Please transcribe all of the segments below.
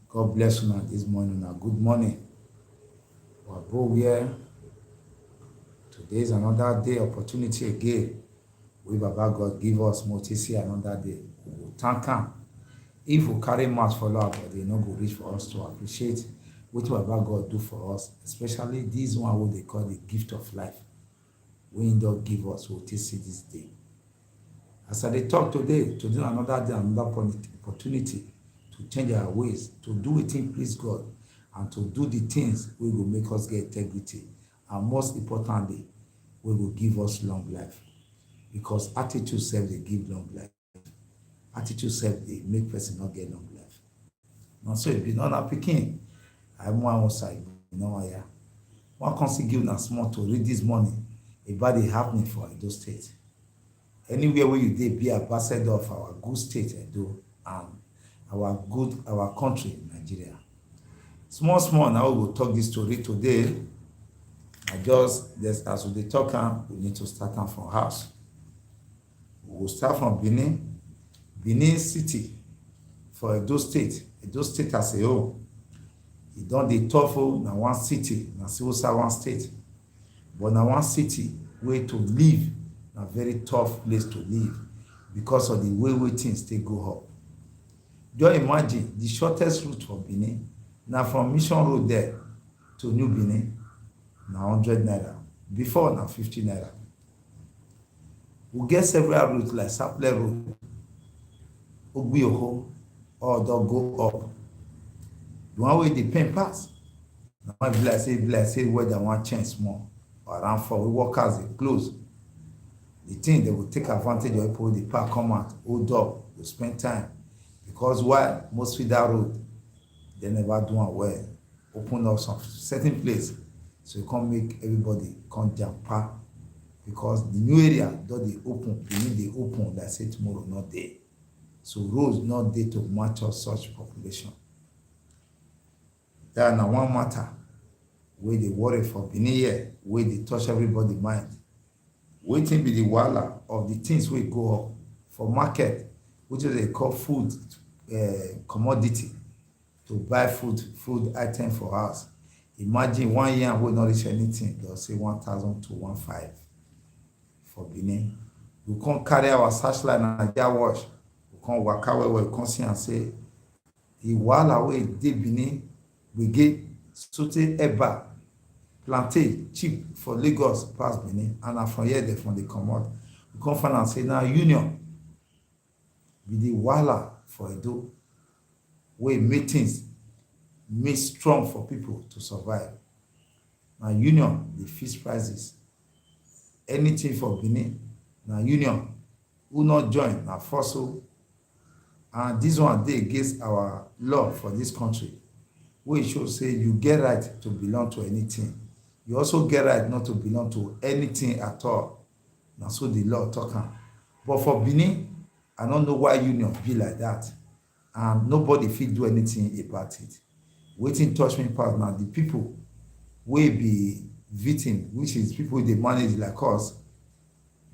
God bless you now this morning. Now, good morning. We're both here. Today is another day, opportunity again. We Baba God give us more to see another day. We will thank Him. If we carry much for love, but they no go reach for us to appreciate what Baba God do for us, especially this one what they call the gift of life. We don't give us, we'll see this day. As I talk today, to do another day, another opportunity to change our ways, to do it in please God, and to do the things we will make us get integrity. And most importantly, we will give us long life. Because attitude self they give long life. Attitude self they make person not get long life. Not so it be not a picking. I'm one side, you know, yeah. One can give na small to read this morning about the happening for Edo State. Anywhere where you dey be ambassador of our good state Edo and our country Nigeria. Small now we will talk this story today. As we dey talk we need to start from house. We will start from Benin City for Edo State. Edo State as a whole. E don dey tough na one city, na civil servant state. But na one city where to live, na very tough place to live because of the way things take go up. Just imagine the shortest route for Benin, na from Mission Road there to New Benin, na 100 naira. Before na 50 naira. We get several routes like Sapele Road, Ogbiyoho, or don't go up. The one way the pain pass. Now I be like say whether one chance more or around for we workers they close. The thing they will take advantage of people the park come out, hold up, to spend time. Because why most of that road they never do it well. Open up some certain place so you can't make everybody come jump park. Because the new area though they open, they open like say tomorrow not there. So roads not there to match up such population. That na one matter where they worry for Benin here, where they touch everybody mind. Waiting be the wahala of the things we go up for market, which is they call food commodity, to buy food item for us. Imagine 1 year will not reach anything, they'll say 1,000 to 1,500 for Benin. We can't carry our searchlight and NIGERIAN wash. We can't walk away where we can't see and say the wahala way they Benin. We get sauté eba, plantain cheap for Lagos pass Benin, and from here they from the comot. We come find and say now union be the wahala for Edo, where make things make strong for people to survive. Now union they fix prices. Anything for Benin, now union who not join na fossil, and this one dey against our law for this country. We should say you get right to belong to anything. You also get right not to belong to anything at all. Now so the law talking. But for Benin, I don't know why union be like that. And nobody fit do anything about it. Waiting touch me part now. The people will be victim, which is people they manage like us.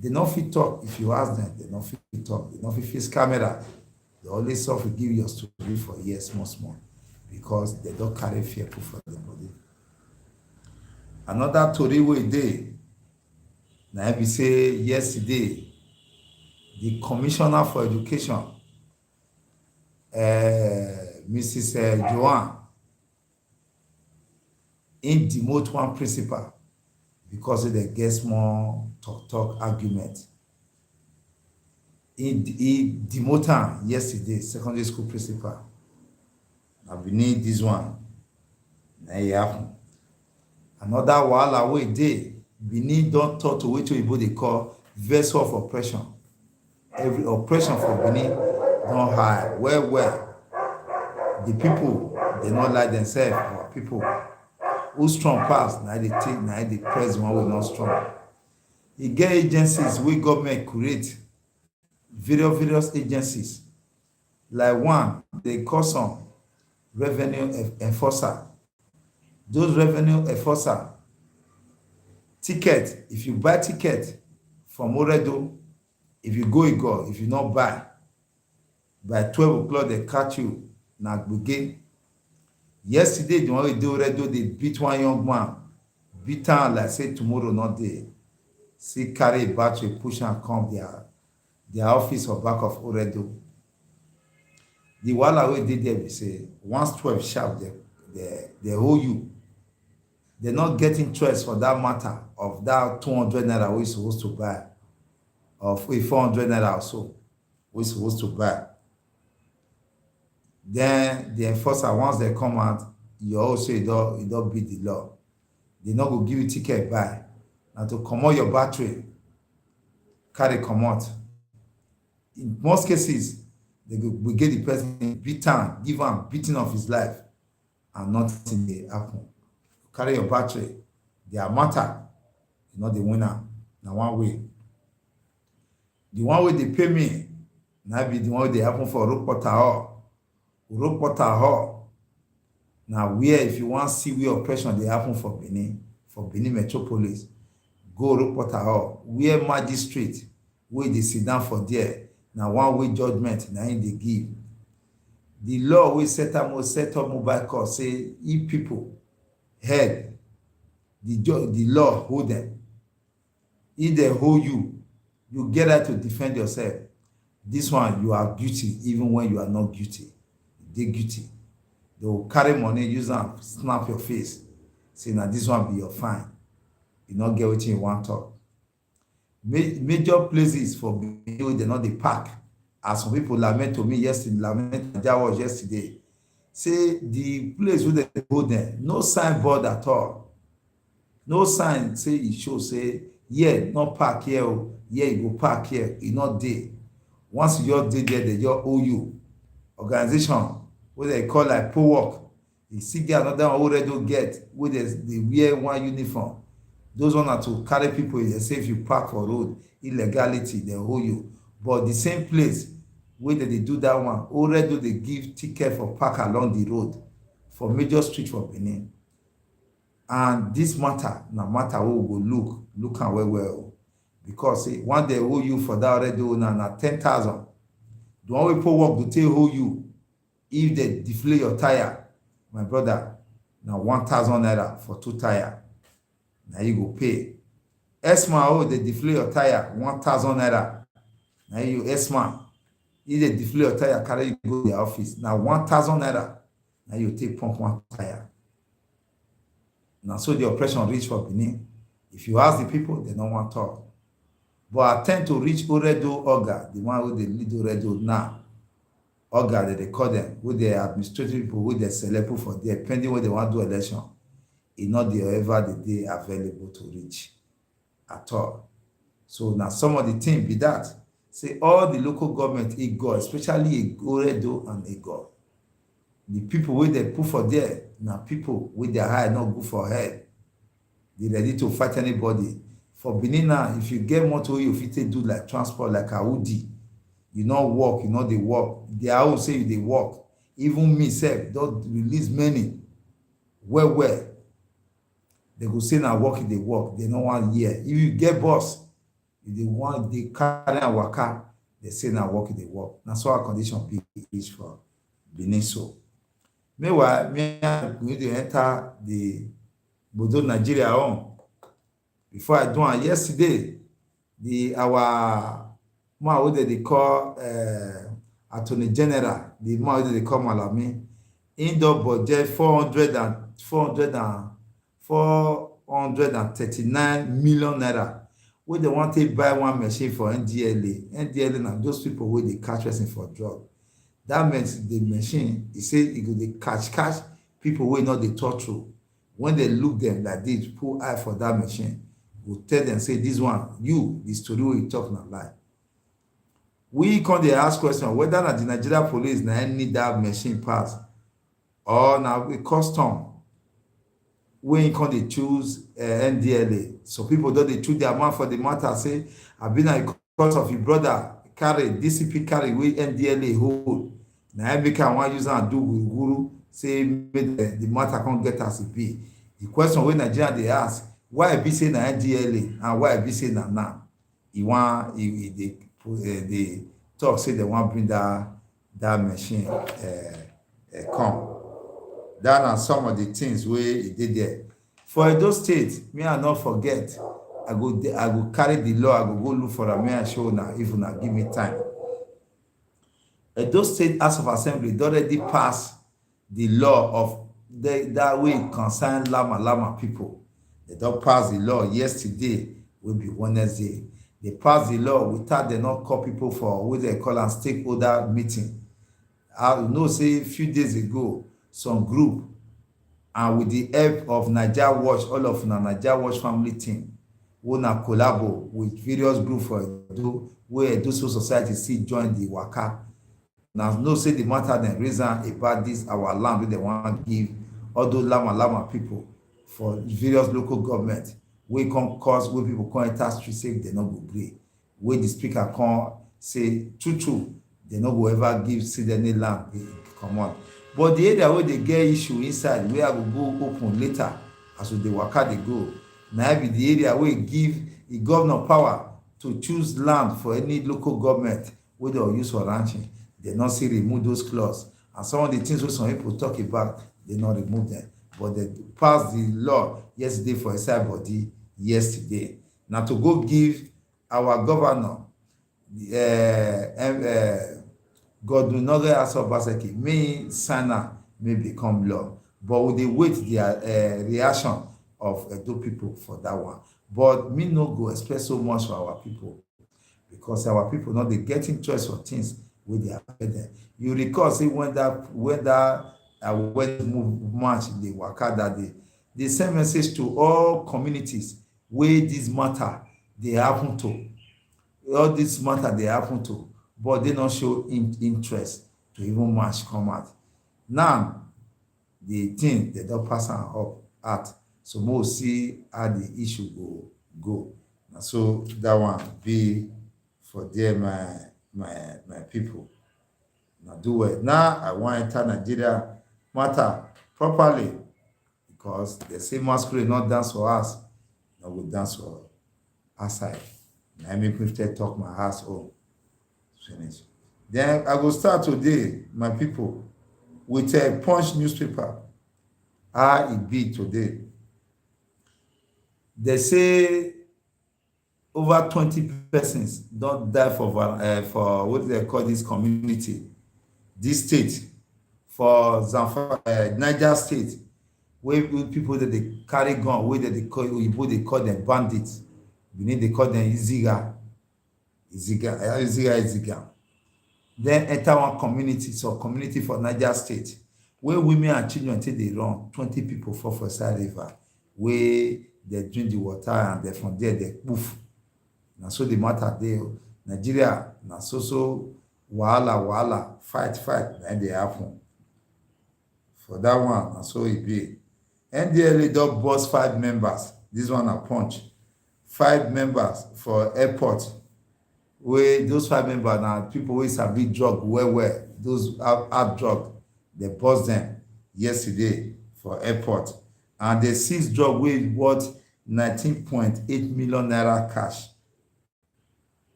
They not fit talk if you ask them. They not fit talk. They not fit face camera. They always suffer give your story for years, small. Because they don't carry fear put for the body. Another story wey dey, na be say yesterday, the Commissioner for Education, Mrs. Joanne, in demote one principal because they get small talk argument. He demote am yesterday, secondary school principal. I need this one. Now it happen. Another wahala wey dey, Benin don talk to wetin they call vessel of oppression. Every oppression for Benin don high. Well. The people they not like themselves. Our people who strong pass, now they take, now they press one wey not strong. E get agencies wey government create, various agencies. Like one, they call some revenue enforcer. Those revenue enforcer ticket, if you buy ticket from Oredo, if you go, if you not buy, by 12 o'clock they catch you na gbege. Yesterday, the one we do already, they beat one young man, beat am like say tomorrow not dey. See carry a battery, push am come their office or back of Oredo. The wahala wey dey there be say once 12 sharp, they hold you. They're not getting choice for that matter of that 200 naira we supposed to buy, of 400 naira or so we supposed to buy. Then the enforcer, once they come out, you also you don't beat the law. They not go give you ticket buy. Now to comot your battery, carry comot. In most cases, they will get the person beat am, give am beating of his life, and nothing dey happen. Carry your battery, their matter, you not the winner. Now one way. The one way they pay me, now be the one way they happen for Rokpota Hall. Rokpota Hall. Now where if you want to see where oppression they happen for Benin Metropolis, go Rokpota Hall. Where magistrate, where they sit down for there. Now one way judgment, now in they give. The law will set up mobile court, say if people head, the law hold them. If they hold you, you get out to defend yourself. This one, you are guilty even when you are not guilty. They guilty. They will carry money, use and snap your face. Say, now this one be your fine. You not get what you want to. Major places for Benin, they not the park. As some people lament to me yesterday, say the place where they go there, no signboard at all. No sign say it show say, yeah, not park here, yeah, you go park here, you not there. Once you just there, they just owe you. Organization, what they call like poll work. You see get another one already get, where they wear one uniform. Those one are to carry people, they say if you park for road, illegality, they owe you. But the same place where they do that one, already they give ticket for park along the road for major street for Benin. And this matter, now matter we will look and well. Because say, one day owe you for that already na 10,000. The one way poll work to tell owe you, if they deflate your tire, my brother, now 1,000 naira for 2 tire. Now you go pay. Esma, they deflate your tire, 1,000 naira. Now you Esma. If they deflate your tire, carry you go to the office. Now 1,000 naira. Now you take pump 1 tire. Now so the oppression reach for Benin. If you ask the people, they don't want to talk. But I tend to reach Oredo Oga, the one who they lead Oredo now. Oga, that they call them, with the administrative people, with the select for there, depending when they want to do election. It's not the ever the day available to reach at all. So now some of the things be that. Say all the local government Igor, especially Oredo and Igor. The people where they put for there, now people with their eye not good for head. They ready to fight anybody. For Benin now, if you get motor, you fit do like transport, like Audi. You not walk, you know they walk. They all say they walk. Even me, self, don't release many. Where? They go say now walk, they walk. They no one year. If you get boss, if they want they carry and waka, they say now walk, they walk. That's why our condition be reach for Benin so. Meanwhile, me going to enter the Bodo Nigeria on. Before I do it yesterday, our man what they call Attorney General, the man what they call Malami, indoor budget 439 million naira. Where they want to buy one machine for NDLA. NDLA now those people where they catch person for drug. That means the machine, he said it could catch people who not the torture. When they look them like this, pull eye for that machine, will tell them, say, this one, the story we talk not lie. We can they ask question whether the Nigeria police now need that machine pass or now a custom. We can they choose NDLA. So people don't they choose their man for the matter, say, I've been a cause of your brother carry DCP carry with NDLA hold. Now every can one user and do with guru say the matter can't get as it be. The question when Nigeria they ask why be say na NDLA and why be say na now. They talk say they want bring that machine come. that are some of the things where e dey there. For Edo State, me I not forget, I go carry the law, I go look for am, may I show una if una give me time. Edo State House of Assembly don already pass the law of that way concern Lama people. They don pass the law yesterday, wey be Wednesday. They pass the law without dem not call people for what they call am stakeholder meeting. I know say a few days ago, some group and with the help of NIGERIAN Watch, all of una NIGERIAN Watch family team, wey na collabo with various groups for Edo, wey Edo Civil Society still join the waka. Now know say the matter dem raise am about this our land wey dem wan give all those Lama people for various local government, wey come cause wey people come enter street say dem no go gree, wey the speaker come say true dem no go ever give seed any land comot. But the area wey dey get issue inside, wey I go go open later as we dey waka dey go, na be the area wey give the governor power to choose land for any local government wey dem use for ranching. Dem no still remove those clause, and some of the things wey some people talk about, they no remove them, but they pass the law yesterday for inside body yesterday. Na to go give our governor Godwin Obaseki may sign am, may become law, but we dey wait the reaction of Edo people for that one. But me no go expect so much for our people, because our people no dey getting choice for things wey dey affect them. You recall say when that move march dey waka that day, they send message to all communities wey this matter dey happen to, but they no show interest to even march come out. Now the thing they don pass am up out, so we see how the issue go. Na so that one be for there, my people. Now do well. Now I wan enter Nigeria matter properly, because they say masquerade not dance for us, no go dance for outside. Na make me talk my house own finish. Then I go start today, my people, with a Punch newspaper. How it be today? They say over 20 persons don't die for what they call this community, this state, for Zamfara, Niger State, where people that they carry gun, where they call them bandits. Benin they call them Iziga. Then enter one community, so community for Niger State, where women and children until they run, 20 people fall for side river, where they drink the water, and they from there they poof. Na so the matter there. Nigeria, na so wahala, fight, and they happen. For that one, na so it be. NDLA don bust 5 members. This one a Punch. 5 members for airport, where those 5 members na people wey sabi drug well, those hard drug, they bust them yesterday for airport, and they seize drug wey worth 19.8 million naira cash.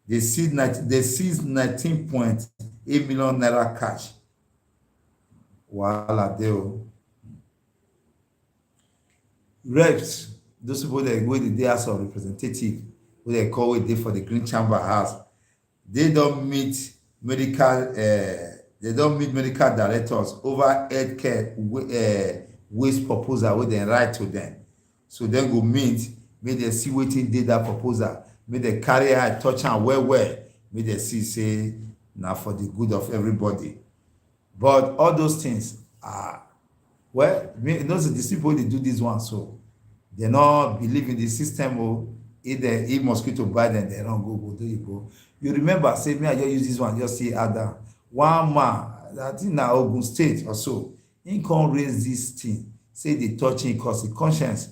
They seized 19.8 million naira cash. Wahala dey o. Reps, those people that wey dey House of Representatives, wey they call wey dey for the Green Chamber House, they don't meet medical directors over healthcare waste proposal wey dem write to them. So dem go meet, make dem see wetin dey that proposal, make dem carry eye touch am well, make dem see say na for the good of everybody. But all those things are, well, you know, these people dey do this one, so they not believe in the system. Or if mosquito bite them, they don't go. You remember, say me, I just use this one, just see other one man, I think na Ogun State or so, he can't raise this thing, say they touching cause the conscience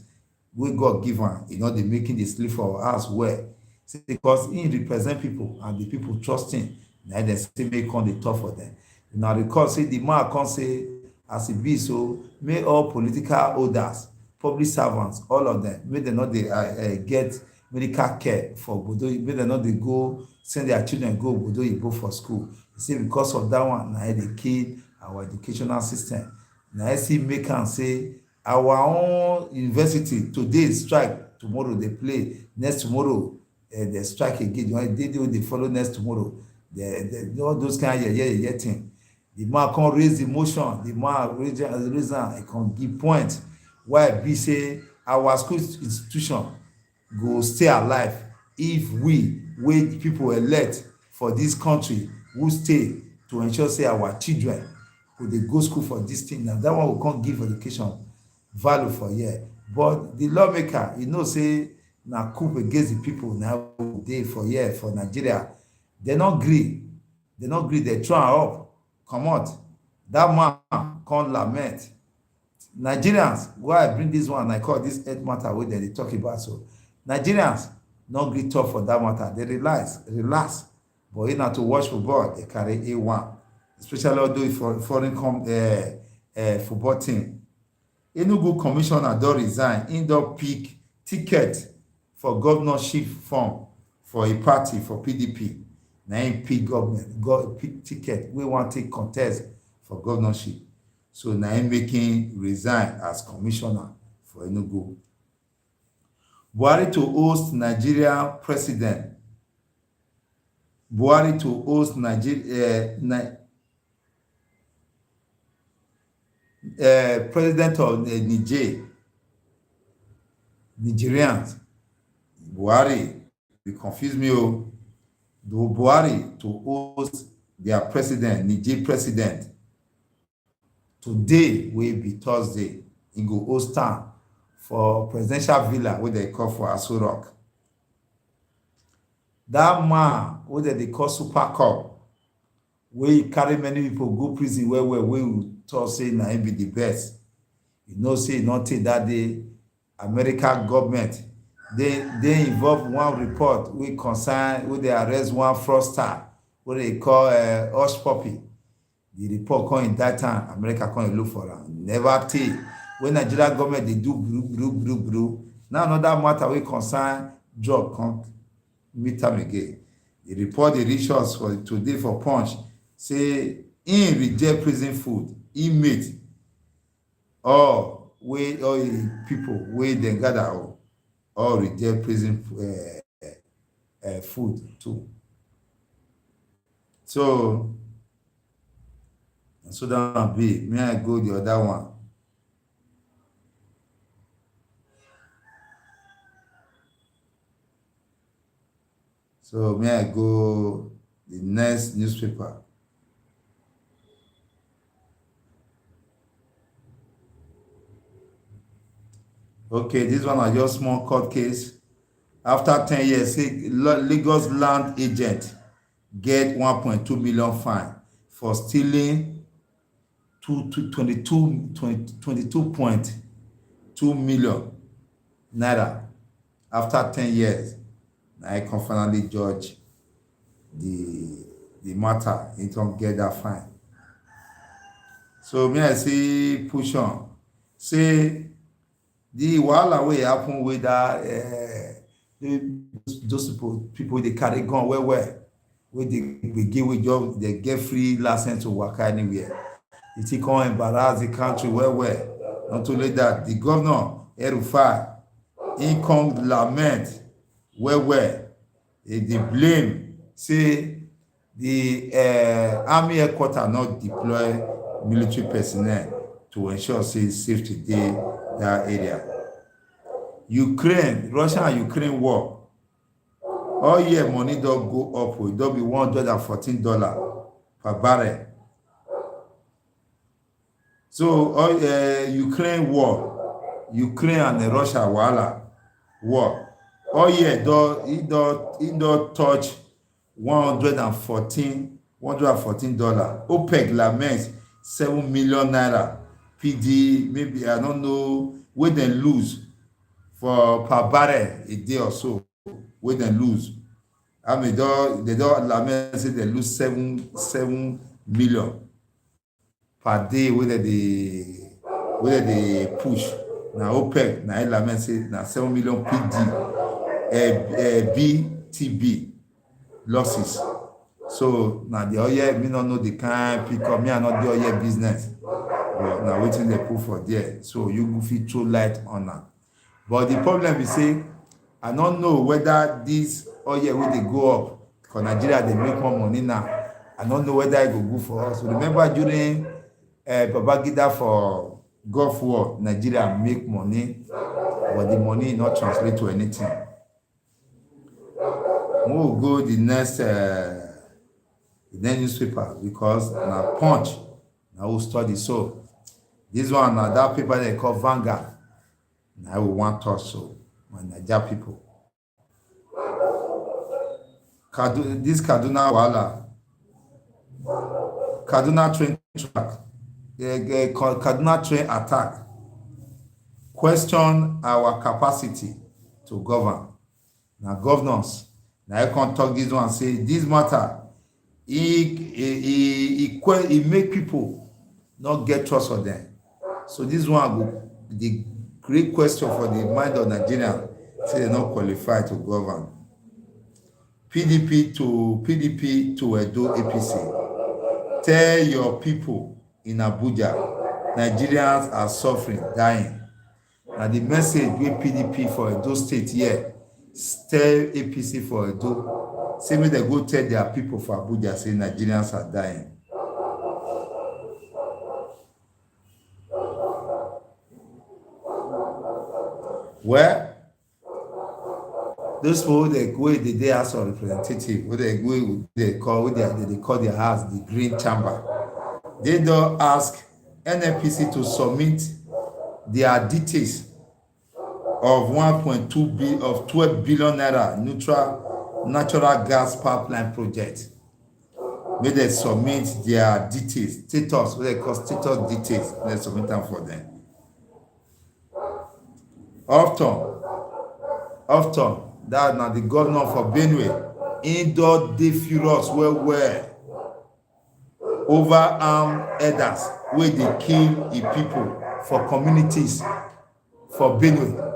wey God give am, you know, they making the sleep for us well. Say because he represent people and the people trust him, na dem still make come dey talk for them. Now recall say the man come say as e be, so make all political holders, public servants, all of them, make dem not dey get medical care for obodo, make dem not dey go send their children go obodo oyibo for school. Say because of that one, na dey kill our educational system. na SC make am say our own university today strike, tomorrow they play, next tomorrow they strike again. They follow next tomorrow. All those kind of yeah thing. The man can raise the motion, the man raise am, he can give point. Why be say our school institution go stay alive if we wey people elect for this country who stay to ensure say our children go dey go school for this thing. Na that one we come give education value for here. But the lawmaker, you know say na coup against the people na dey for here for Nigeria. They no gree, they throw am up comot. That man come lament. Nigerians, why I bring this one, I call this health matter wey dem dey talk about. So Nigerians no gree talk for that matter. They relax. But you know, to watch football, they carry A1, especially although for foreign football team. Enugu commissioner don resign. He don pick ticket for governorship form for a party for PDP. Na him pick pick ticket wey wan take contest for governorship. So na him making resign as commissioner for Enugu. Buhari to host Nigerian president. Buhari to host president of Niger. Nigerians. Buhari, you confuse me. Buhari to host their president, Niger president. Today will be Thursday. He go host am for presidential villa wey they call for Aso Rock. That man wey they call Super Cup, wey carry many people go prison well, wey we talk say na him be the best. You know say not take that day, American government they involve one report wey concern wey they arrest one fraudster wey they call Hush Puppy. The report come in that time, America come look for am. Never take. When Nigeria government they do group. Now another matter wey concern drug come meet am again. The report dey reach us for today for Punch say im reject prison food, inmate all people wey dem gather all reject prison food too. So that one be. Me I go the other one. So may I go the next newspaper. Okay, this one is just small court case. After 10 years, Lagos land agent get 1.2 million fine for stealing 22.2 million naira. After 10 years, I can finally judge the matter. It don't get that fine. So me I say push on. Say the wahala wey happen with that those people they carry gun well wey they give with job, they get free license to work anywhere. It can embarrass the country well. Not only that, the governor El-Rufai, he come lament well. They blame say the army headquarters not deploy military personnel to ensure safety dey that area. Russia and Ukraine war. All year money don't go up. It don't be $114 per barrel. So all Ukraine war, Ukraine and Russia war. All year it don't touch $114. OPEC laments 7 million naira. PD maybe I don't know where they lose for per barrel a day or so. Where they lose. I mean they don't lament say they lose 7 million per day whether they push. Now OPEC now lament say now 7 million BTB losses. So now the oil me not know the kind pick up me and not the oil business. but na wetin dey put for there, so you go fit throw light on am. But the problem be say I no know whether this oil wey dey go up for Nigeria dey make more money now. I no know whether e go good for us. Remember during Babangida for Gulf War, Nigeria make money, but the money not translate to anything. We will go the next newspaper because na Punch na we study. So this one na that paper they call Vanguard. Now we want touch so my Naija people. This Kaduna Wahala, Kaduna train track, Kaduna train attack. Question our capacity to govern. Now governors, now I can talk this one say this matter. He make people not get trust for them. So this one go the great question for the mind of Nigeria, say they not qualified to govern. PDP to Edo APC. Tell your people in Abuja, Nigerians are suffering, dying. And the message with PDP for Edo State here, tell APC for Edo. Say me they go tell their people for Abuja, say Nigerians are dying. Well, those people they go the day House of Representative, what they call their house the Green Chamber. They don't ask NNPC to submit their details of 1.2 billion of 12 billion naira natural gas pipeline project. May they submit their details, status, what they call status details, they submit them for them. Often, that now the governor for Benue, indoor dey furious well over armed elders where they kill the people for communities for Benue.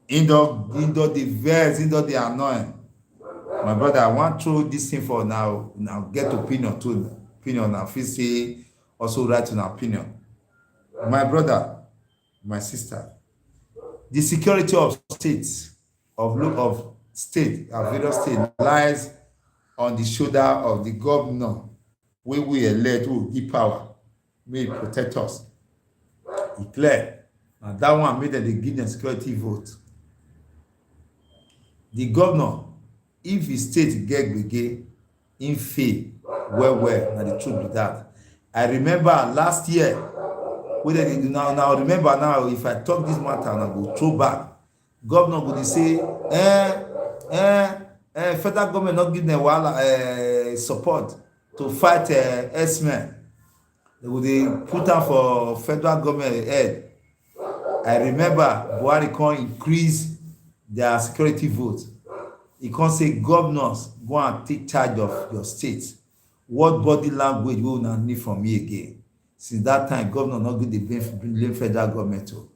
Indoor the vex, indoor the annoying. My brother, I want to throw this thing for now get opinion too. Opinion now. Feel say also write an opinion. My brother, my sister, the security of states, of state, of various states lies on the shoulder of the governor where we elect who give power, may protect us. He clear. And that one made that they give them security vote. The governor, if his state get gbege, in fail, well, now the truth be that. I remember last year, now remember now, if I talk this matter and I go throw back, governor would say, federal government not give them support to fight S-men. They would put am for federal government head. I remember Buhari can increase their security vote. He can say governors go and take charge of your state. What body language will not need from me again? Since that time, governor not good to blame federal government too.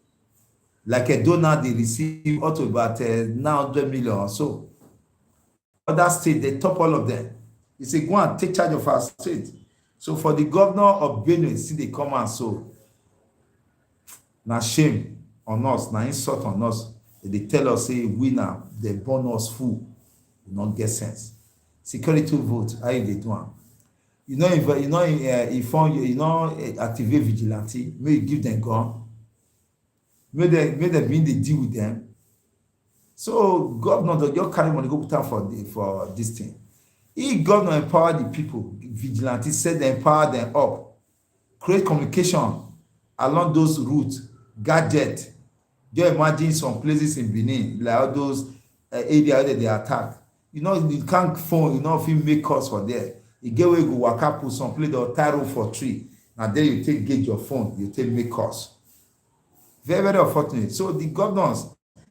Like a donor, they receive up to about 900 million or so. Other state, they top all of them. He say go and take charge of our state. So for the governor of Benue, see they come and so. Now shame on us, now insult on us. They tell us say we now they burn us full, we not get sense. Security vote, how they do am? Activate vigilante, may you give them gun, may they begin the deal with them. So governor don't just carry money go put am for this thing. If governor empower the people, vigilante said they empower them up, create communication along those routes, gadget. Just imagine some places in Benin, like all those areas that they attack. You can't phone, if you make calls for there. You get where you go waka put some place or tie rope for tree. Now then you take gauge your phone, you take make calls. Very, very unfortunate. So the governors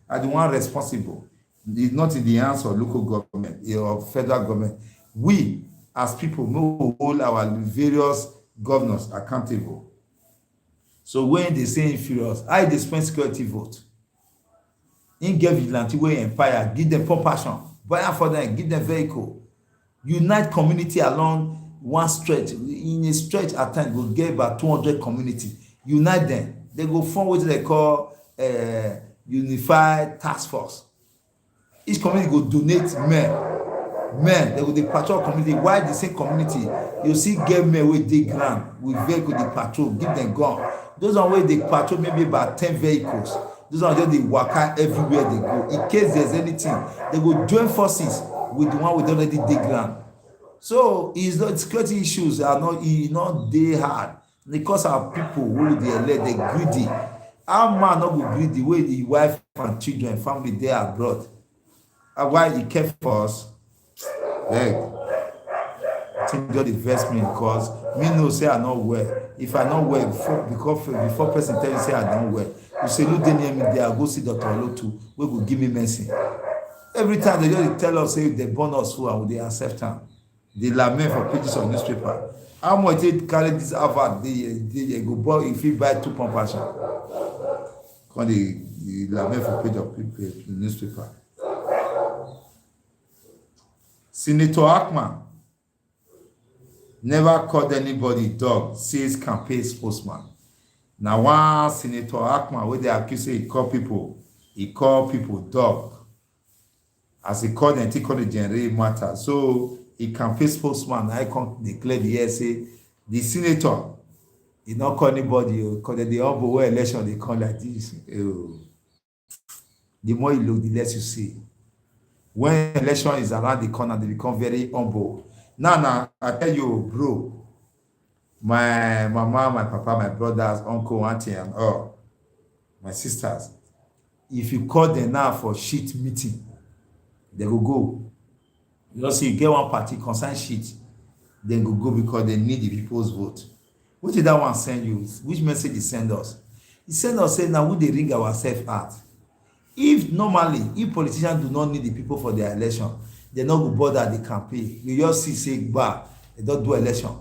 are the one responsible. It's not in the hands of local government or federal government. We, as people, will hold our various governors accountable. So when they say inferiors, I dispense security vote. In get vigilante way empire, give them pump passion, buy for them, give them vehicle. Unite community along one stretch, in a stretch at times go get about 200 community, unite them, they go form wetin they call unified task force. Each community go donate men they go dey patrol community, while the same community you see get men wey dey ground with vehicle dey patrol, give them gun. Those one wey dey patrol maybe about 10 vehicles, those one just dey waka everywhere they go. In case there's anything, they go join forces with the one wey already dey ground. So is not security issues are not dey hard because our people wey dey elect dey greedy. How man no go greedy wey the wife and children family dey abroad, and why e care for us? Beg, I think God invest me because me know say I not well. If I not well before person tell you say I don't well, you say look dey near me there, I go see Dr. Olotu wey go give me medicine. Every time they just tell us say they born us full and we dey accept am. They lament for pages of newspaper. How much they carry this advert they go buy if you buy 2 pump passion? Come they lament for page of newspaper. Senator Akman never called anybody dog, says campaign spokesman. Now one Senator Akman wey dey accuse say he call people dog, as he call them, he call the generate matter. So he campaign spokesman I come declare the year say the senator he not call anybody because the humble way election they come like this. The more you look, the less you see. When election is around the corner, they become very humble. Now, I tell you, bro, my mama, my papa, my brothers, uncle, auntie, and all, my sisters, if you call them now for shit meeting, they will go. You know, see, you get one party, concern shit, then go because they need the people's vote. What did that one send you? Which message he send us? He send us saying, now we they ring ourselves out. If politicians do not need the people for their election, they not go bother the campaign. You just see say they don't do election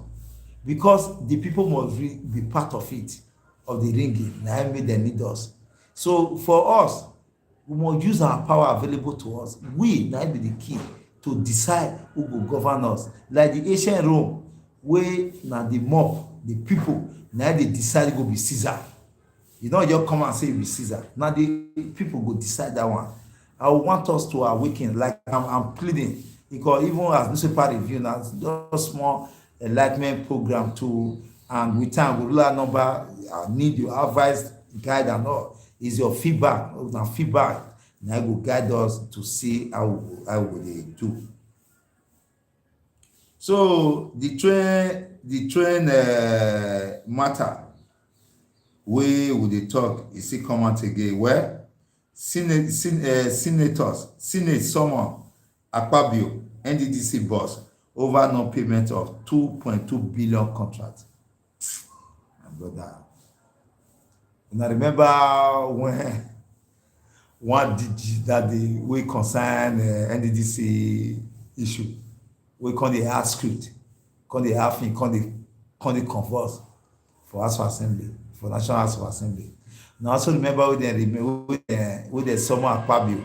because the people must be part of it, of the ringing. Now made them need us. So for us, we must use our power available to us. We now be the key to decide who will govern us. Like the ancient Rome, where now the mob, the people, now they decide who will be Caesar. You don't just come and say you be Caesar. Now the people go decide that one. I want us to awaken, like I'm pleading, because even as newspaper review now, just small enlightenment program to, and with time, we will number need your advice, guide and all. Is your feedback? Now feedback now will guide us to see how they do. So the train matter. We would they talk, you see, come out again. Well, Senate summon Akpabio, NDDC boss, over non-payment of 2.2 billion contract. My brother. And I remember when one DG that we concern NDDC issue, we call the hard script, call the half thing, call the converse for House of Assembly. For National House of Assembly. Now also remember with the summer Akpabio,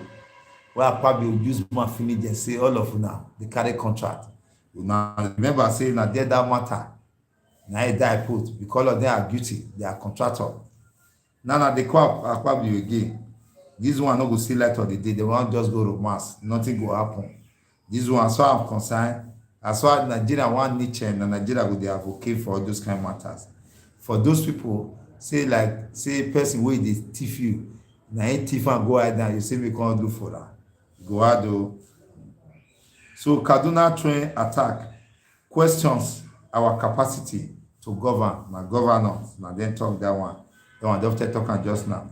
where Akpabio use man finish and say all of now they carry contract. Now remember saying that that matter. Now he die put because of them are guilty, they are contractor. Now they call Akpabio again. This one no go see light of the day, they won't just go romance, nothing go happen. This one, so I'm concerned, as far as Nigeria want niche and Nigeria will they advocate for those kind of matters. For those people, say person wey dey thief you, na him thief and go hide down, you say we can't do for that. Go out though. So Kaduna train attack questions our capacity to govern. My governance, now then talk that one. That one Dr. talking just now.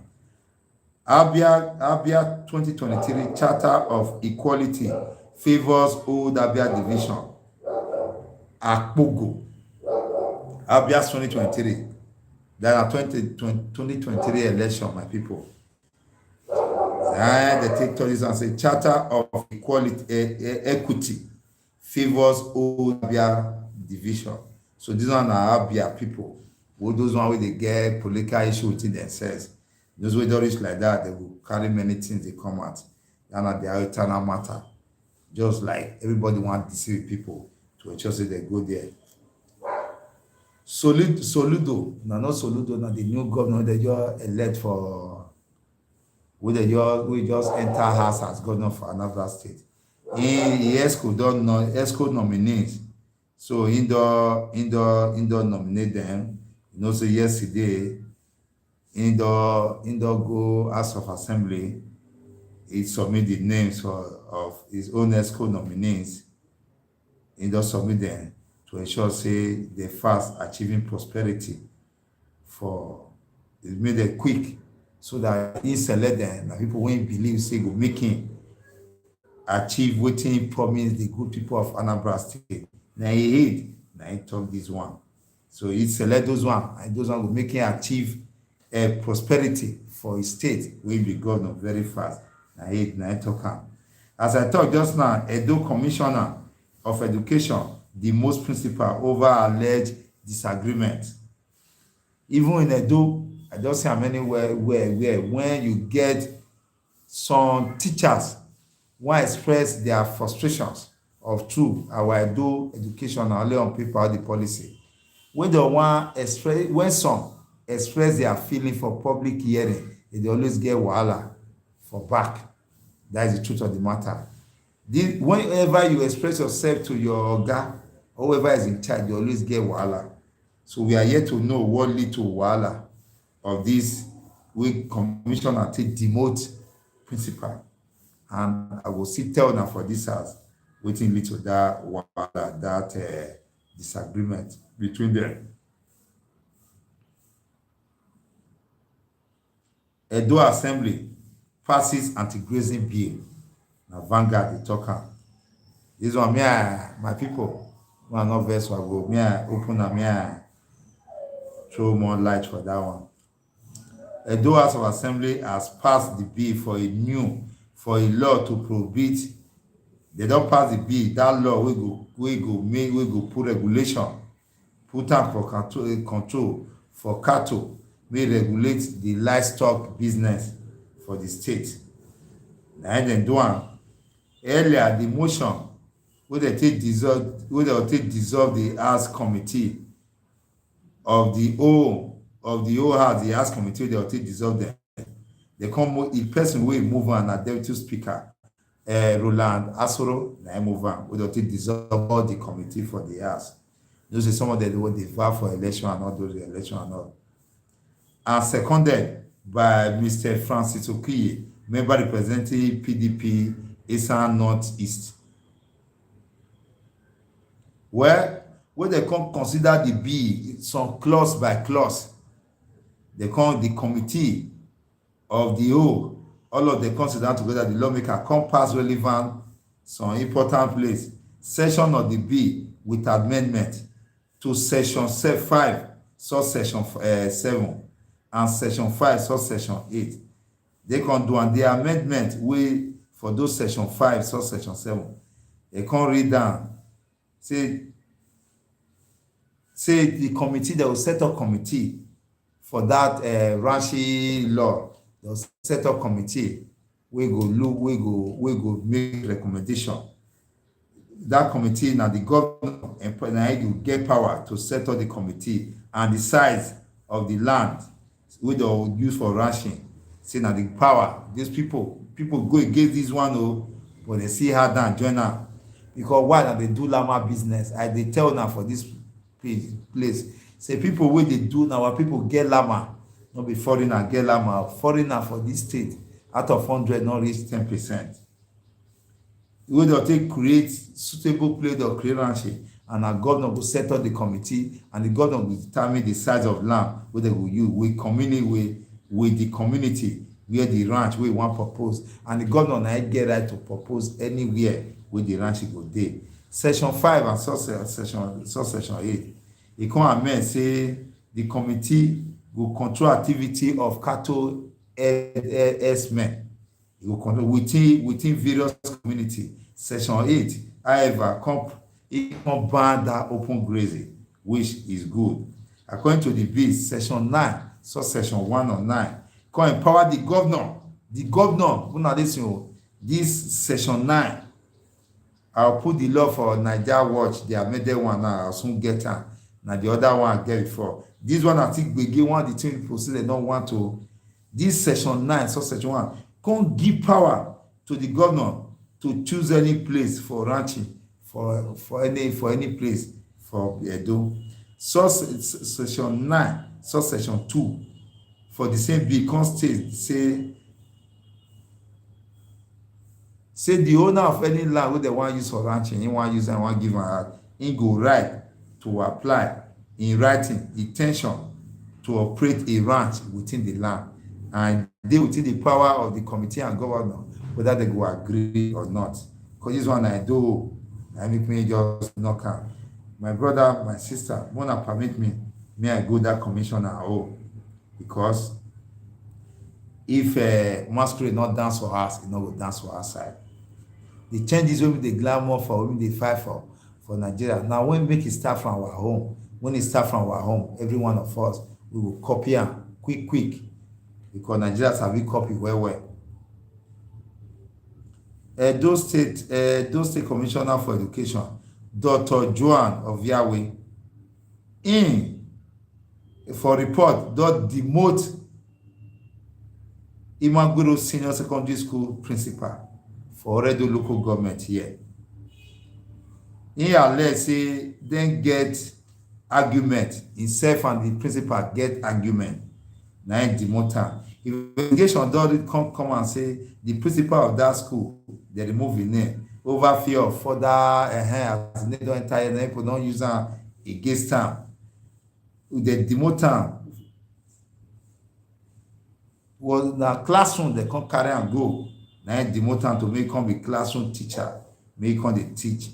Abia 2023 Charter of Equality favors old Abia division. Akpogo. Abia 2023. There are 2023 election, my people. And the take this and say Charter of Equality Equity favors old Abia division. So these one are Abia people. All those one where they get political issue within themselves. Those who don't reach like that, they will carry many things they come out. And they are eternal matter. Just like everybody wants to deceive people to ensure that they go there. Soludo, no, not Soludo, na the new governor they just elect for, we just enter house as governor for Anambra State. He ESCO nominees. So in the nominate them. You know, so yesterday, in the go House of Assembly, he submit the names of his own ESCO nominees. He just submit them to ensure say they fast achieving prosperity for it made it quick so that he select them. And people when believe say go make him achieve wetin he promise the good people of Anambra State. Now he hate, now he talk this one. So he select those one, and those one will make him achieve prosperity for his state. Will be governor very fast. Now he talk am. As I talk just now, Edo Commissioner of Education, the most principal over alleged disagreement. Even in Edo, I just see how many where when you get some teachers want express their frustrations of true our Edo education only on paper the policy. When they want express, when some express their feeling for public hearing, they always get wahala for back. That is the truth of the matter. Whenever you express yourself to your oga, whoever is in charge, you always get wahala. So we are yet to know what lead to wahala of this. We commissioner take demote principal, and I will still tell them for this house wetin lead to that wahala, that disagreement between them. Edo Assembly passes anti-grazing bill. Now Vanguard they talk am. This one my people who are not vex will go. I open and throw more light for that one. Edo House of Assembly has passed the bill for a law to prohibit. They don't pass the bill. That law we go put regulation, put am for control for cattle. We regulate the livestock business for the state. Now dem do am. Earlier, the motion wey dem take dissolve the House Committee of the whole House, the House Committee wey dem take dissolve them. They come the person wey move on na Deputy Speaker Roland Asoro na move on. We dem take dissolve all the committee for the House. Those are some of them wey dey vote for election and all those election and all. And seconded by Mr. Francis Okiye, member representing PDP Eastern Northeast. Well, when they come consider the bill, some clause by clause, they come the committee of the whole, all of them consider together, the lawmaker come pass relevant, some important place, section of the bill with amendment to section 5, subsection 7, and section 5, subsection 8. They can do and the amendment wey for those section 5, subsection 7. They can read down. Say the committee, they will set up committee for that ranchy law. They will set up committee. We go look, we go make recommendation. That committee now the governor and NAIJA get power to set up the committee and the size of the land we will use for ranching. Say now the power. These people go against this one, but they see her down, join her. Because why now they do llama business? They tell now for this place. Say people where they do now, people get llama, not be foreigner get llama. Foreigner for this state out of 100 not reach 10%. We will take create suitable place of create ranching, and our governor will set up the committee, and the governor will determine the size of land where they will use. We communicate with the community where the ranch we want propose, and the governor now get right to propose anywhere where the ranch go there. Section 5 and subsection 8. It come amend say the committee will control activity of cattle herdsmen. It will control within various community. Section 8, however, it can ban that open grazing, which is good. According to the bill, section 9, subsection 1 or 9, can empower the governor. The governor, this section 9, I'll put the law for NIGERIAN watch, the amended one now, I'll soon get her. Now the other one I get before. This one I think we give one of the two people say they don't want to. This section 9, subsection 1, can't give power to the governor to choose any place for ranching for any place for Edo. Section 9, subsection 2, for the same bill, come state say the owner of any land wey dem wan use for ranching, him wan use am, wan give am out, him go right to apply in writing in ten tion to operate a ranch within the land, and dey within the power of the committee and governor whether they go agree or not. Because this one I do, I make me just knock am. My brother, my sister, wanna permit me, may I go that commissioner because if masquerade not dance for us, e no go dance for outside. The changes wey we dey glamour for, wey we dey fight for Nigeria, now when make it start from our home, when it start from our home, every one of us, we will copy am quick because Nigeria sabi copy well. Edo State Commissioner for Education, Dr. Joan of Yahweh, for report don demote Imagwero Senior Secondary School principal for Oredo local government here. He allege say dem get argument, himself and the principal get argument, na him demote am. Investigation don come and say the principal of that school, they remove him name over fear of further as the name don enter here, people don use am against am. They demote am. Was na classroom they come carry am go. Na him demote am to make come be classroom teacher, make come dey teach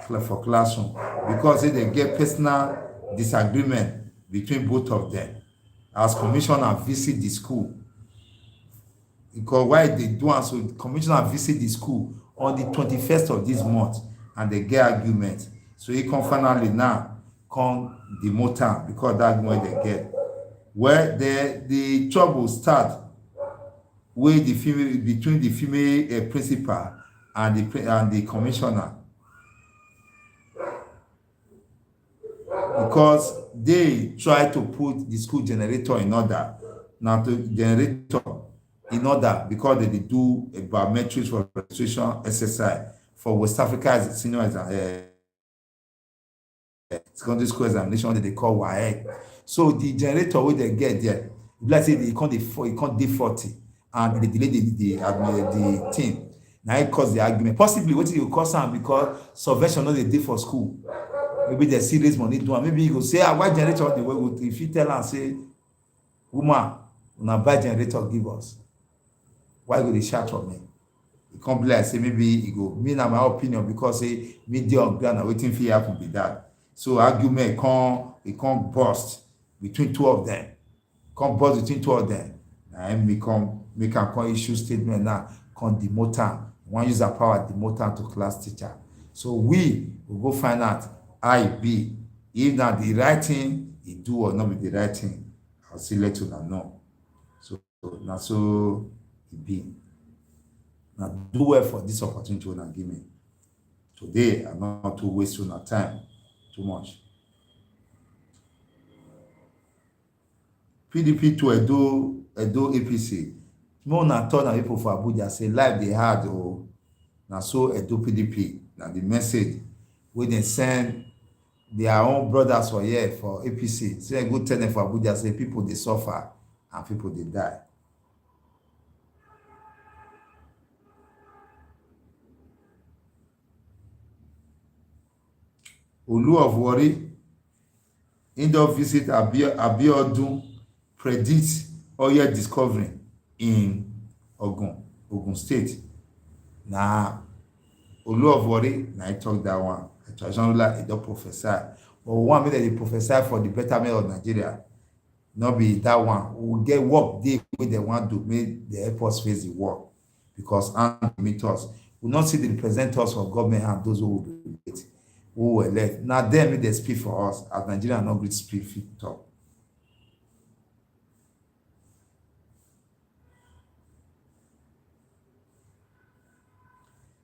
for classroom because say they get personal disagreement between both of them. As commissioner visit the school, because why they do am so, the commissioner visit the school on the 21st of this month and they get argument. So he come finally now come demote am because that argument they get. Where the trouble start with the female, between the female principal and the commissioner, because they try to put the school generator in order. Now the generator in order because they do a biometrics for registration SSI for West Africa as senior secondary school examination that they call WAEC. So the generator wey they get there, let's say they can't dey 40 and they delay the thing. Now it cause the argument. Possibly what you cause am because subvention no dey dey for school. Maybe they see raise money do am. Maybe you go say, why generator the way if you tell am say, woman, una buy generator give us. Why go dey shout for me? It can't be like say maybe it go me na my opinion because say me dey on ground and waiting for happen be that. So argument can't burst between two of them. Can't burst between two of them. And make am come issue statement now, come demote am. One use her power, demote am to class teacher. So we will go find out how it be. If na the right thing he do or not be the right thing, I'll still let you know. So now so it be. Now do well for this opportunity when I give me. Today I'm not to waste your time too much. PDP to Edo APC. More na turn na people for Abuja say life dey hard o. Na so Edo PDP. Na the message wey dem send their own brothers for here for APC. Say go tell them for Abuja say people dey suffer and people dey die. Olu of Warri, indoor visit Abiodun, predicts oil discovery in Ogun State. Now, Olu of Warri, now I talk that one. Traditionally, don't prophesy. But one minute they prophesy for the betterment of Nigeria. Not be that one. We will get work day when they want to make the airports face the work. Because and meet us. We will not see the representatives of government and those who will be elected. Who were left. Now them they speak for us as Nigeria not great speak fit talk.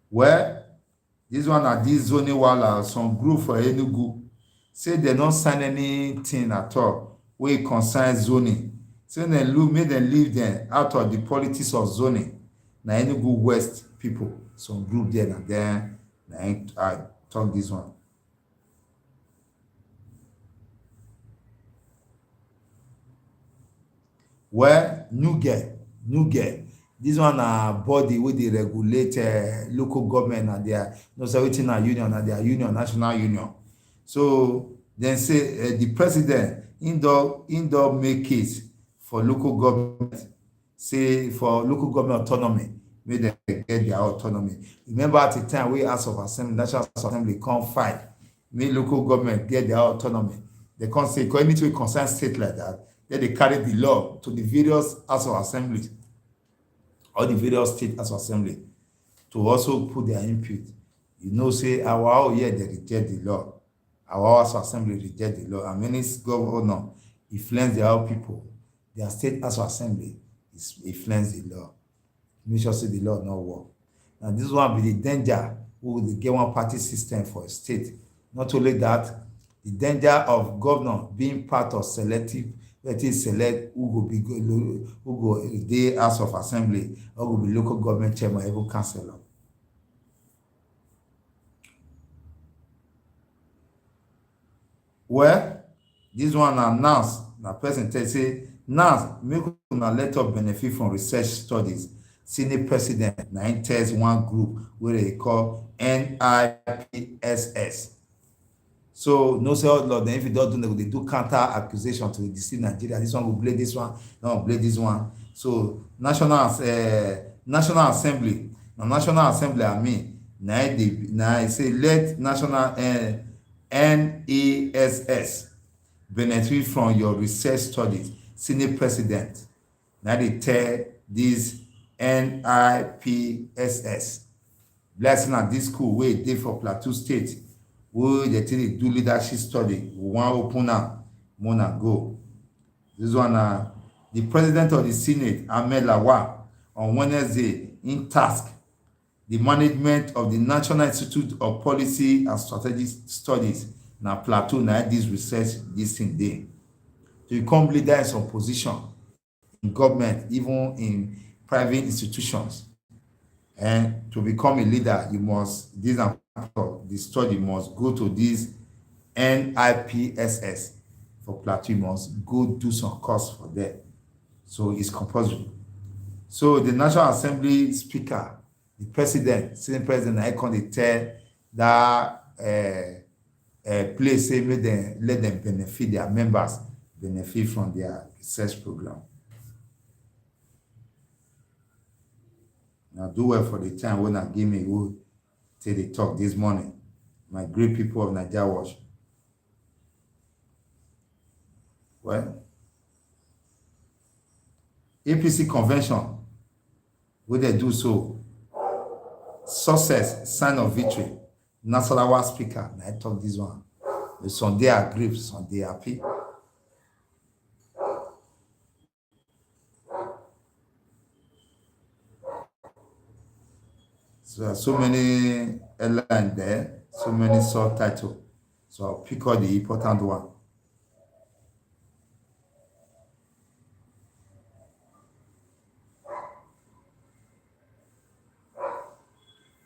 Well, this one are this zoning wala some group for Enugu say they don't sign anything at all wey concern zoning. Say dem look make dem leave dem out of the politics of zoning. Na Enugu West people, some group there, na dem na I talk this one. Well, NUGE, this one na body wey dey regulate local government and their say wetin na union na their union, national union. So dem say the president im don make case for local government, say for local government autonomy, make dem get their autonomy. Remember at the time wey House of Assembly, National House of Assembly come fight make local government get their autonomy. They come say anything wey concern state like that, then they carry the law to the various House of Assembly or the various state House of Assembly to also put their input. You know, say our own here they reject the law. Our House of Assembly reject the law. And many governors influence their own people. Their state House of Assembly is influence the law. Make sure say the law not work. Now this one be the danger we will get one party system for a state. Not only that, the danger of governor being part of selective, let it select who go dey House of Assembly or go be local government chairman, even councillor. Well, this one announced, na person tell say now make una let us benefit from research studies. Senate president na im test one group wey they call NIPSS. So no say all law, then if you don't do, they do counter accusation to deceive Nigeria. This one will blame this one, that one will blame this one. So National Assembly, I mean, now I say let National NASS benefit from your research studies. Senate president, now they tell this NIPSS. Blessing at this school where they for Plateau State. Wey dey take dey do leadership study, we wan open am, una go. This one na the president of the Senate, Ahmed Lawal, on Wednesday in task the management of the National Institute of Policy and Strategic Studies na Plateau na this research this thing dey. To become leader in some position in government, even in private institutions, and to become a leader, you must the study must go to this NIPSS for Plateau. You must go do some course for that. So it's compulsory. So the National Assembly Speaker, the President, Senate President, I can tell that place say let them benefit, their members benefit from their research program. Now do well for the time when I give me who till the talk this morning. My great people of NIGERIA Watch. Well, APC convention, will they do so? Success, sign of victory. Nasarawa speaker, I talk this one. Some day are grief, some day happy. So there are so many headlines there, so many subtitles. So I'll pick out the important one.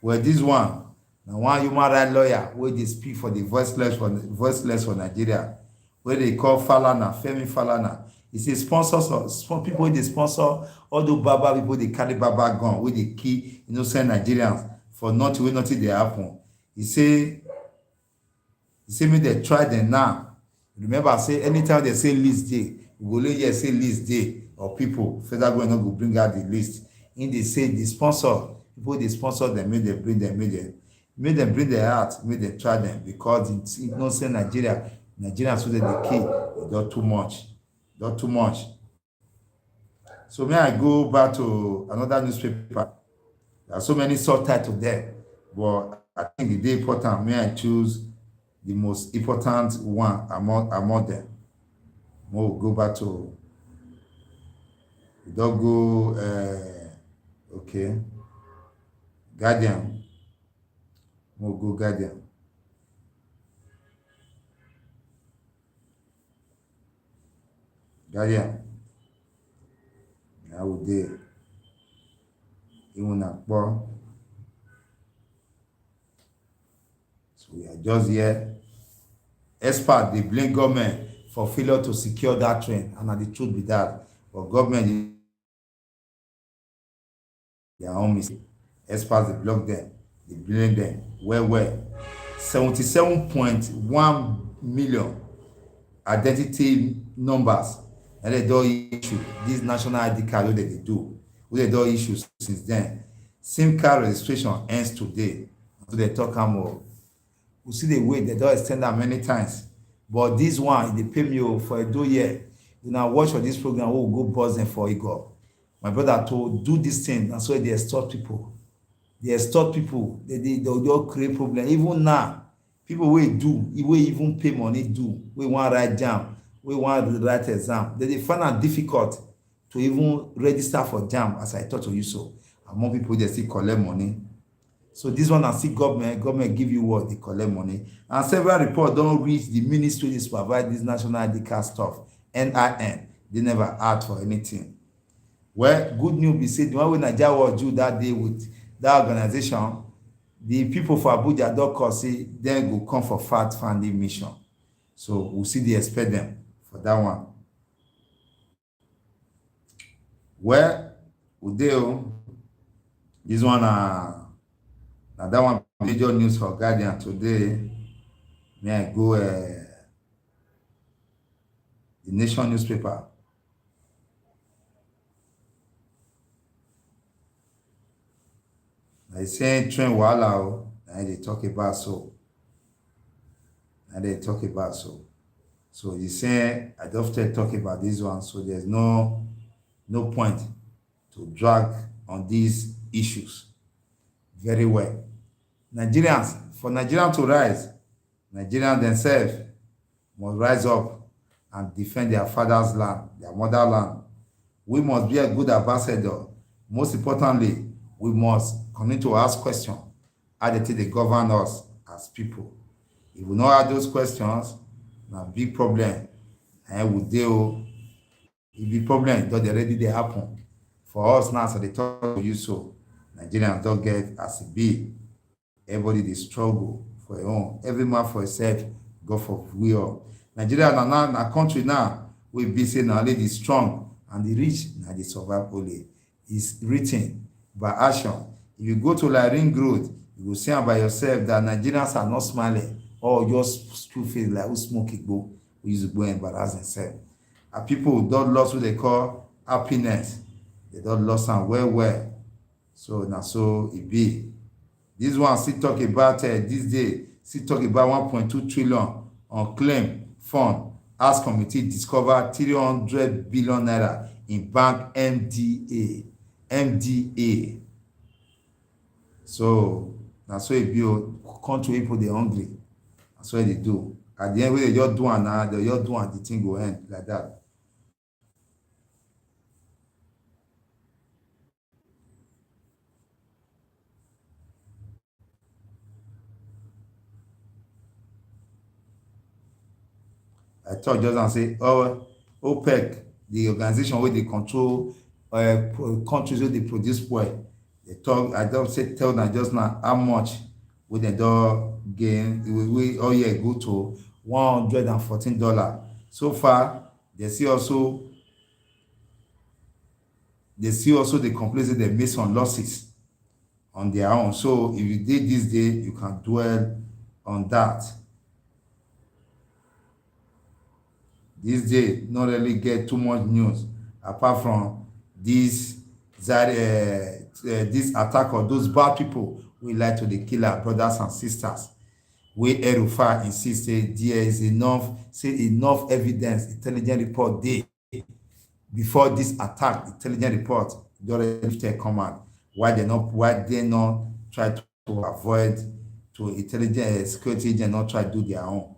Well, this one, now one human rights lawyer where they speak for the voiceless for Nigeria, where they call Femi Falana. He says sponsors people they sponsor all those Baba people they carry Baba gun, where they kill innocent Nigerians for nothing they happen. He say me they try them now. Remember, I say anytime they say list day, we go here say list day or people, federal government go bring out the list. In they say the sponsor, people they sponsor them, make them bring them, make them bring their heart, make them try them because it's innocent Nigerians who they kill, not too much. Not too much. So may I go back to another newspaper? There are so many subtitles there, but I think the day important. May I choose the most important one among them? We'll go back to don't go. Okay, Guardian. We'll go Guardian. Guardian. Now we dey even akpo. So we are just here. Experts dey blame government for failure to secure that train, and na the truth be that. But government their own mistake. Experts dey block them, dey blame them well. 77.1 million identity numbers and they don issue this national ID card wey they do, wey they don issue since then. SIM card registration ends today. So they talk am o. We see the wait, they don extend am many times. But this one, they pay me for a do year. You know, watch for this program, we will go buzz them for Igor. My brother told do this thing, and so they extort people. They extort people. They'll create problem. Even now, people wey even pay money do, we want write jam, we want write exam. They find it difficult to even register for jam, as I talked to you so. And more people they still collect money. So this one I see government give you what they collect money. And several reports don't reach the ministry to supervise this national ID card stuff. NIN. They never asked for anything. Well, good news be said the one when NIGERIAN was due that day with that organization, the people for Abuja don't call say then go come for fact finding mission. So we'll see they expect them for that one. Well, Udeo, this one now that one major news for Guardian today. May I go the Nation newspaper. I say train wahala, and they talk about so. So you say I often talk about this one, so there's no point to drag on these issues. Very well. For Nigerians to rise, Nigerians themselves must rise up and defend their father's land, their motherland. We must be a good ambassador. Most importantly, we must continue to ask questions how they govern us as people. If we don't have those questions, na big problem. And we deal. If the problem does already they happen. For us now, so they talk to you so. Nigerians don't get as it be. Everybody they struggle for their own. Every man for himself, go for will. Nigeria now a country now we be saying now the strong and the rich now they survive only. It's written by action. If you go to like Ring Road, you will see by yourself that Nigerians are not smiling or just screw face like who smoke igbo, who use to go embarrass themselves. And people don't lose what they call happiness. They don't lose them well. So now so it be. This one still talk about this day, still talk about 1.2 trillion on claim fund as committee discover 300 billion naira in bank MDA. So now so it be country people they hungry. That's what they do. At the end when they just do and now they just do and the thing go end like that. I thought just and say, oh, OPEC, the organization where they control countries where they produce oil. They talk, I don't say tell them just now how much will they do gain. We all year go to $114. So far, they see also the companies that they made some losses on their own. So if you did this day, you can dwell on that. This day not really get too much news apart from this attack of those bad people who like to kill our brothers and sisters. Where Erufa insists there is enough evidence, intelligent report day before this attack, intelligent report don't lifted command. Why they not try to avoid to intelligent security agent not try to do their own.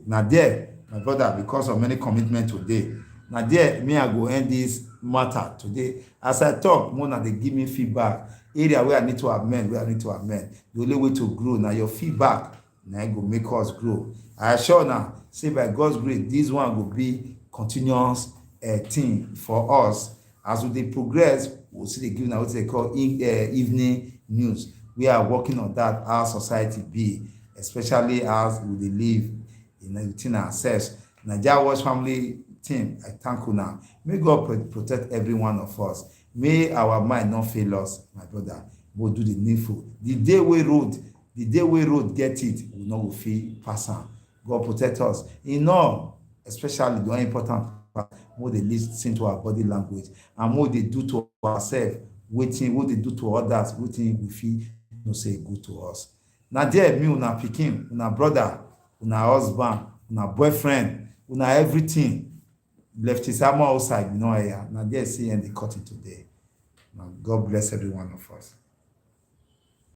Now there, my brother, because of many commitments today. Now there, me I go end this matter today. As I talk, more they give me feedback. Area where I need to amend, The only way to grow now your feedback. Now go make us grow. I assure now, say by God's grace, this one will be continuous thing for us. As we dey progress, we'll see dey give na wetin dey call evening news. We are working on that, how society be, especially as we dey live within ourselves. Naija Watch family team, I thank una. May God protect every one of us. May our mind not fail us, my brother. We'll do the needful. The day we road get it, we no go fit pass am. God protect us. In all, especially the one important part, what they listen to our body language and what they do to ourselves, what they do to others, what we feel no say good to us. Now there, me, una pikin, una brother, una husband, una boyfriend, una everything. Left his armor outside, here. Now there, see, and they cut it today. Now, God bless every one of us.